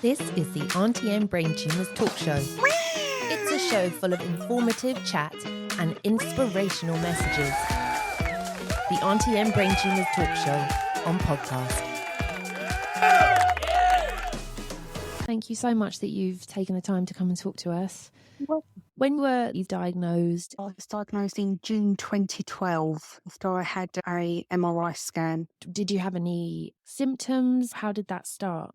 This is the Auntie M Brain Tumours talk show. It's a show full of informative chat and inspirational messages. The Auntie M Brain Tumours talk show on podcast. Thank you so much that you've taken the time to come and talk to us. When were you diagnosed? I was diagnosed in June 2012 after I had a MRI scan. Did you have any symptoms? How did that start?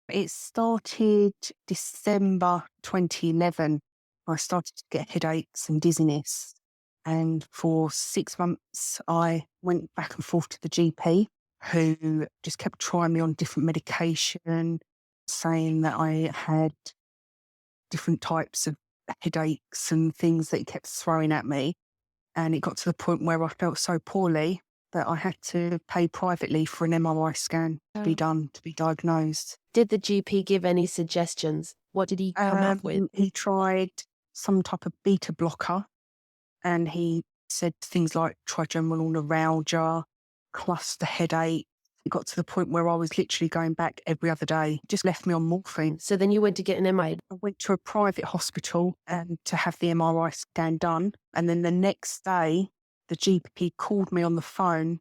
It started December 2011. I started to get headaches and dizziness. And for 6 months, I went back and forth to the GP, who just kept trying me on different medication, saying that I had different types of headaches and things that he kept throwing at me. And it got to the point where I felt so poorly that I had to pay privately for an MRI scan to be done, to be diagnosed. Did the GP give any suggestions? What did he come up with? He tried some type of beta blocker, and he said things like trigeminal neuralgia, cluster headache. It got to the point where I was literally going back every other day. Just left me on morphine. So then you went to get an MRI. I went to a private hospital to have the MRI scan done. And then the next day, the GP called me on the phone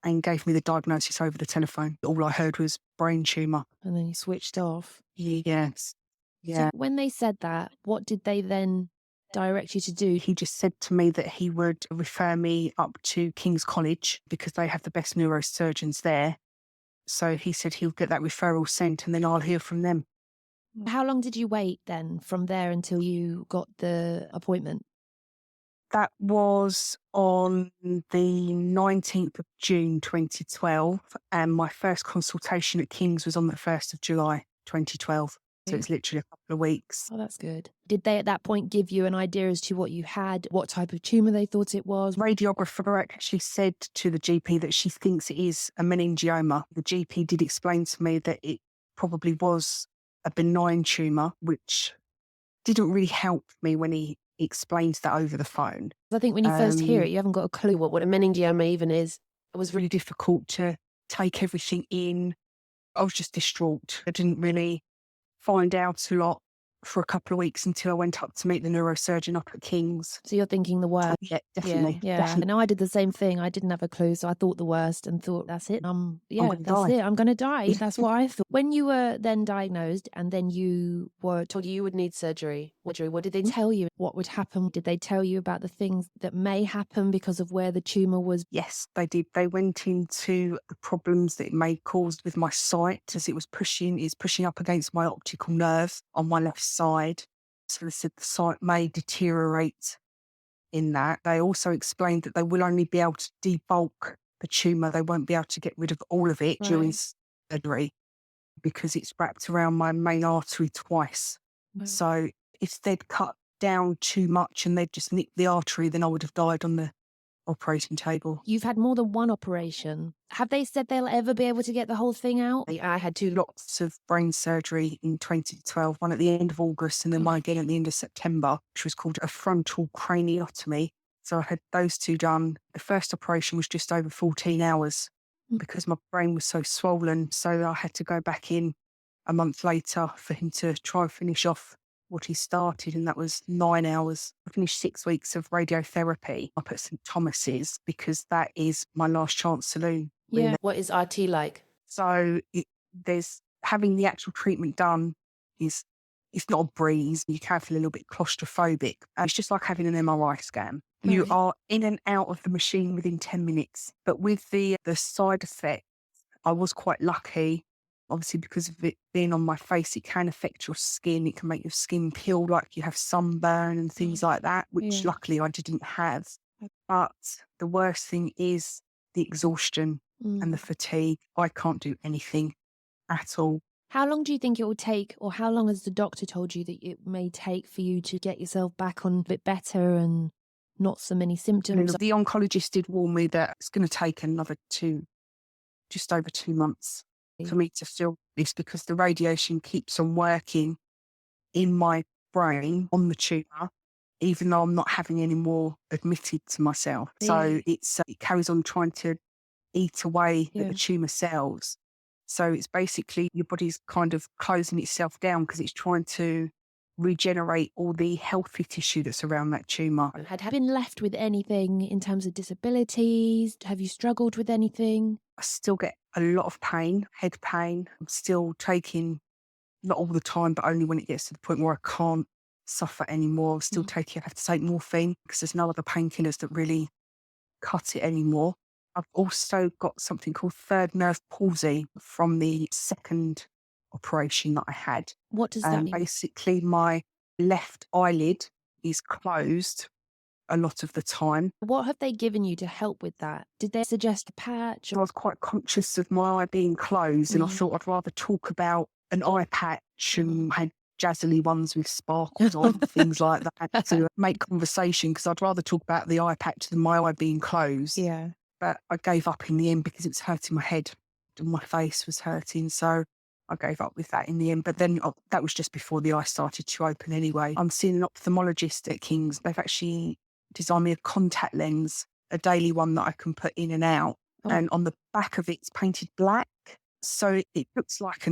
and gave me the diagnosis over the telephone. All I heard was brain tumour. And then you switched off. Yes. Yeah. So when they said that, what did they then direct you to do? He just said to me that he would refer me up to King's College because they have the best neurosurgeons there. So he said he'll get that referral sent and then I'll hear from them. How long did you wait then from there until you got the appointment? That was on the 19th of June 2012, and my first consultation at King's was on the 1st of July 2012. So it's literally a couple of weeks. Oh, that's good. Did they at that point give you an idea as to what you had, what type of tumour they thought it was? Radiographer actually said to the GP that she thinks it is a meningioma. The GP did explain to me that it probably was a benign tumour, which didn't really help me when he explained that over the phone. I think when you first hear it, you haven't got a clue What a meningioma even is. It was really difficult to take everything in. I was just distraught. I didn't really find out a lot for a couple of weeks until I went up to meet the neurosurgeon up at King's. So you're thinking the worst. Yeah, definitely. Yeah. Definitely. And I did the same thing. I didn't have a clue, so I thought the worst and thought, that's it. gonna That's die. it. I'm going to die. That's what I thought. When you were then diagnosed and then you were Told you would need surgery. What did they tell you what would happen? Did they tell you about the things that may happen because of where the tumour was? Yes, they did. They went into the problems that it may cause with my sight as it was pushing up against my optical nerve on my left side. So they said the sight may deteriorate in that. They also explained that they will only be able to debulk the tumour. They won't be able to get rid of all of it during surgery because it's wrapped around my main artery twice. Right. So if they'd cut down too much and they'd just nicked the artery, then I would have died on the operating table. You've had more than one operation. Have they said they'll ever be able to get the whole thing out? I had 2 lots of brain surgery in 2012, one at the end of August and then one again at the end of September, which was called a frontal craniotomy. So I had those 2 done. The first operation was just over 14 hours because my brain was so swollen. So I had to go back in a month later for him to try and finish off what he started, and that was 9 hours. I finished 6 weeks of radiotherapy up at St Thomas's because that is my last chance saloon. Yeah. What is RT like? So there's having the actual treatment done it's not a breeze. You can feel a little bit claustrophobic. It's just like having an MRI scan. Right. You are in and out of the machine within 10 minutes. But with the side effects, I was quite lucky. Obviously, because of it being on my face, it can affect your skin. It can make your skin peel like you have sunburn and things like that, which luckily I didn't have. But the worst thing is the exhaustion and the fatigue. I can't do anything at all. How long do you think it will take, or how long has the doctor told you that it may take for you to get yourself back on a bit better and not so many symptoms? The oncologist did warn me that it's going to take another just over 2 months for me to feel this because the radiation keeps on working in my brain on the tumour, even though I'm not having any more admitted to myself. So it carries on trying to eat away at the tumour cells. So it's basically your body's kind of closing itself down because it's trying to regenerate all the healthy tissue that's around that tumour. Had you been left with anything in terms of disabilities? Have you struggled with anything? I still get a lot of pain, head pain. I'm still taking, not all the time, but only when it gets to the point where I can't suffer anymore. I'm still taking, I have to take morphine because there's no other painkillers that really cut it anymore. I've also got something called third nerve palsy from the second operation that I had. What does that mean? Basically, my left eyelid is closed a lot of the time. What have they given you to help with that? Did they suggest a patch? I was quite conscious of my eye being closed, and I thought I'd rather talk about an eye patch, and I had jazzily ones with sparkles on, things like that, to make conversation, because I'd rather talk about the eye patch than my eye being closed. Yeah. But I gave up in the end because it was hurting my head and my face was hurting. So I gave up with that in the end. But then that was just before the eye started to open anyway. I'm seeing an ophthalmologist at King's. They've actually designed me a contact lens, a daily one that I can put in and out. Oh. And on the back of it's painted black. So it looks like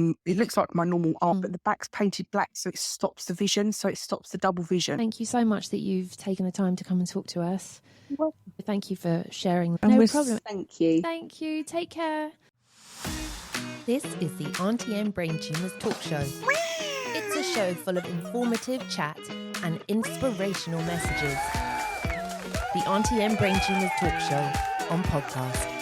my normal eye, but the back's painted black, so it stops the vision, so it stops the double vision. Thank you so much that you've taken the time to come and talk to us. Well, Thank you for sharing. no problem. Thank you. Thank you. Take care. This is the Auntie M Brain Tumours talk show. It's a show full of informative chat and inspirational messages. The Auntie M Brain Tumours talk show on podcast.